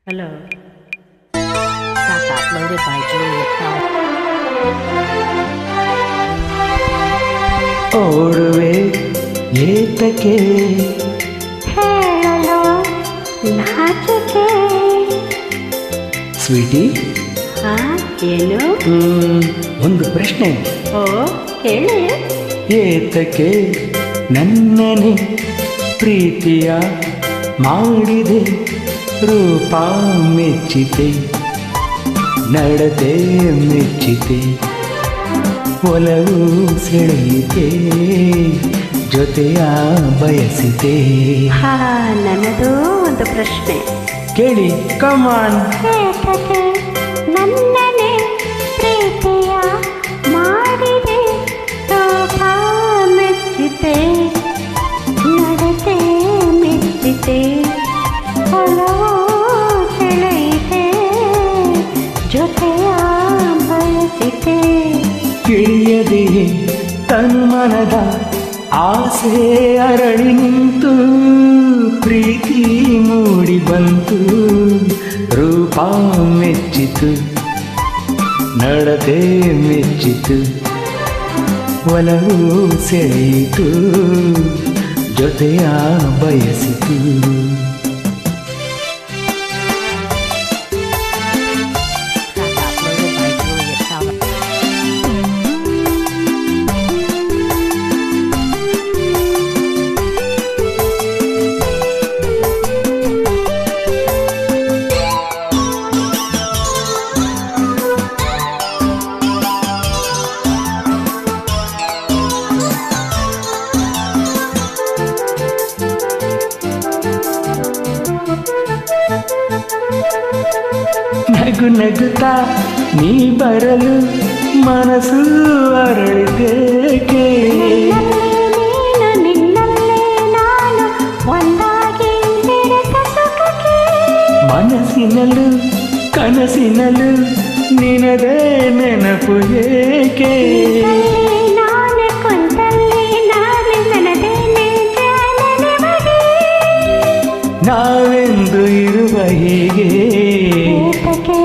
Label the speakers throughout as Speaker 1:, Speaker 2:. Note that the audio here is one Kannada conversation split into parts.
Speaker 1: Hello. Track uploaded by Juliet Kelly.
Speaker 2: ಓಡುವೆ ಏತಕ್ಕೆ
Speaker 3: ಹೇಳಲು ನಾಚಿಕೆ.
Speaker 2: ಸ್ವೀಟಿ,
Speaker 3: ಏನು?
Speaker 2: ಒಂದು ಪ್ರಶ್ನೆ.
Speaker 3: ಓ, ಕೇಳಿ.
Speaker 2: ಏತಕ್ಕೆ ನನ್ನನೆ ಪ್ರೀತಿಯ ಮಾಡಿದೆ, ರೂಪ ಮೆಚ್ಚಿತೆ, ನಡತೆ ಮೆಚ್ಚಿತೆ, ಒಲವು ಸೆಳೆಯಿತೆ, ಜೊತೆಯ ಬಯಸಿತೆ.
Speaker 3: ನನ್ನದು ಒಂದು ಪ್ರಶ್ನೆ.
Speaker 2: ಕೇಳಿ, ಕಮಾನ್.
Speaker 3: ಏತಕ್ಕೆ ನನ್ನನೆ ಪ್ರೀತಿಯ ಮಾಡಿದೆ, ರೂಪ ಮೆಚ್ಚಿತೆ, ನಡತೆ ಮೆಚ್ಚಿತೆ, ಒಲವು ಸೆಳೆಯಿತೆ, ಜೊತೆಯ ಬಯಸಿತೆ.
Speaker 2: ತಿಳಿಯದೆ ತನ್ಮನದ ಆಸೆ ಅರಳಿ ನಿಂತು, ಪ್ರೀತಿ ಮೂಡಿ ಬಂತು, ರೂಪ ಮೆಚ್ಚಿತು, ನಡತೆ ಮೆಚ್ಚಿತು, ಒಲವು ಸೆಳೆಯಿತು, ಜೊತೆಯ ಬಯಸಿತು. ನಗು ನಗುತ್ತಾ ನೀ ಬರಲು ಮನಸ್ಸು ಅರಳಿದೇಕೆ,
Speaker 3: ನಿನ್ನಲ್ಲೇ ನಾನು ಒಂದಾಗಿ ಬೆರೆತ ಸುಖಕ್ಕೆ.
Speaker 2: ಮನಸ್ಸಿನಲ್ಲೂ ಕನಸಿನಲ್ಲೂ ನಿನದೇ ನೆನಪು ಏಕೆ,
Speaker 3: ನಾನು ಕೊಂದಲ್ಲಿ ನಾಳೆ ನನ್ನದೇನೆ ಜಾಲನೆ ಬಗೆ.
Speaker 2: ನಾವೆಂದು ಇರುವ ಹೀಗೆ.
Speaker 3: ಏತಕ್ಕೆ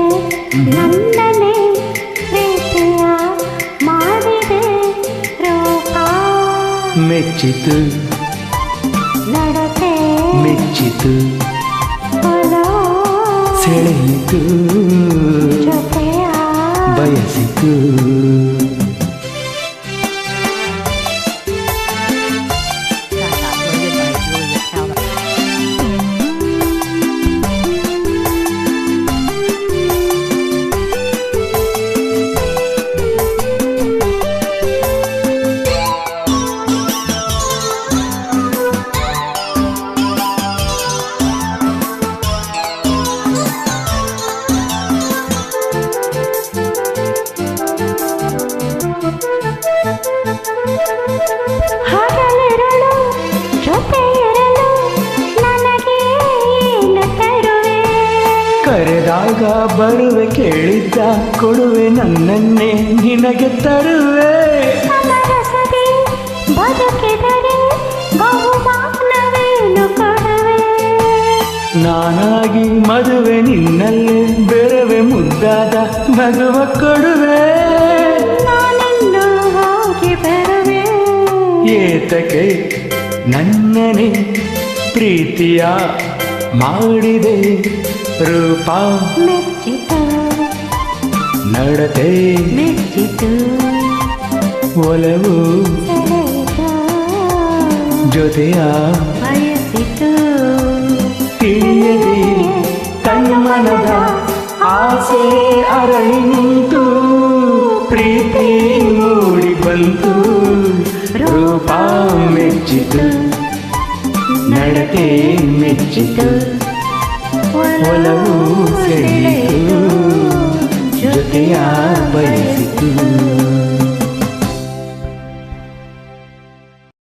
Speaker 3: ನನ್ನನೆ ಪ್ರೀತಿಯ ಮಾಡಿದೆ, ರೂಪ
Speaker 2: ಮೆಚ್ಚಿತು,
Speaker 3: ನಡತೆ
Speaker 2: ಮೆಚ್ಚಿತು,
Speaker 3: ಒಲವು
Speaker 2: ಸೆಳೆಯಿತು,
Speaker 3: ಜೊತೆಯ
Speaker 2: ಬಯಸಿತು.
Speaker 1: Track uploaded by Juliet Kelly.
Speaker 3: ಹಗಲಿರಲು ಜೊತೆ ಇರಲು ನನಗೆ ಏನು ತರುವೆ.
Speaker 2: ಕರೆದಾಗ ಬರುವೆ, ಕೇಳಿದ್ದ ಕೊಡುವೆ, ನನ್ನನ್ನೇ ನಿನಗೆ ತರುವೆ.
Speaker 3: ಸಮರಸದೆ ಬದುಕಿದರೆ ಬಹುಮಾನವೇನು ಕೊಡುವೆ.
Speaker 2: ನಾನಾಗಿ ಮದುವೆ ನಿನ್ನಲ್ಲೇ ಬೆರವೆ, ಮುದ್ದಾದ ನಗುವ ಕೊಡುವೆ.
Speaker 3: ನಾನಿನ್ನು ಹೋಗಿ ಬರುವೆ.
Speaker 2: ಏತಕ್ಕೆ ನನ್ನನೆ ಪ್ರೀತಿಯ ಮಾಡಿದೆ, ರೂಪ
Speaker 3: ಮೆಚ್ಚಿತು,
Speaker 2: ನಡತೆ
Speaker 3: ಮೆಚ್ಚಿತು,
Speaker 2: ಒಲವು
Speaker 3: ಸೆಳೆಯಿತು,
Speaker 2: ಜೊತೆಯ
Speaker 3: ಬಯಸಿತು.
Speaker 2: ತಿಳಿಯದೆ ತನ್ಮನದ ಆಸೆ ಅರಳಿ ನಿಂತು, ಪ್ರೀತಿ ಮೂಡಿ ಬಂತು, ರೂಪ ಮೆಚ್ಚಿತು, ನಡತೆ ಮೆಚ್ಚಿತು, ಒಲವು ಸೆಳೆಯಿತು, ಜೊತೆಯ ಬಯಸಿತು.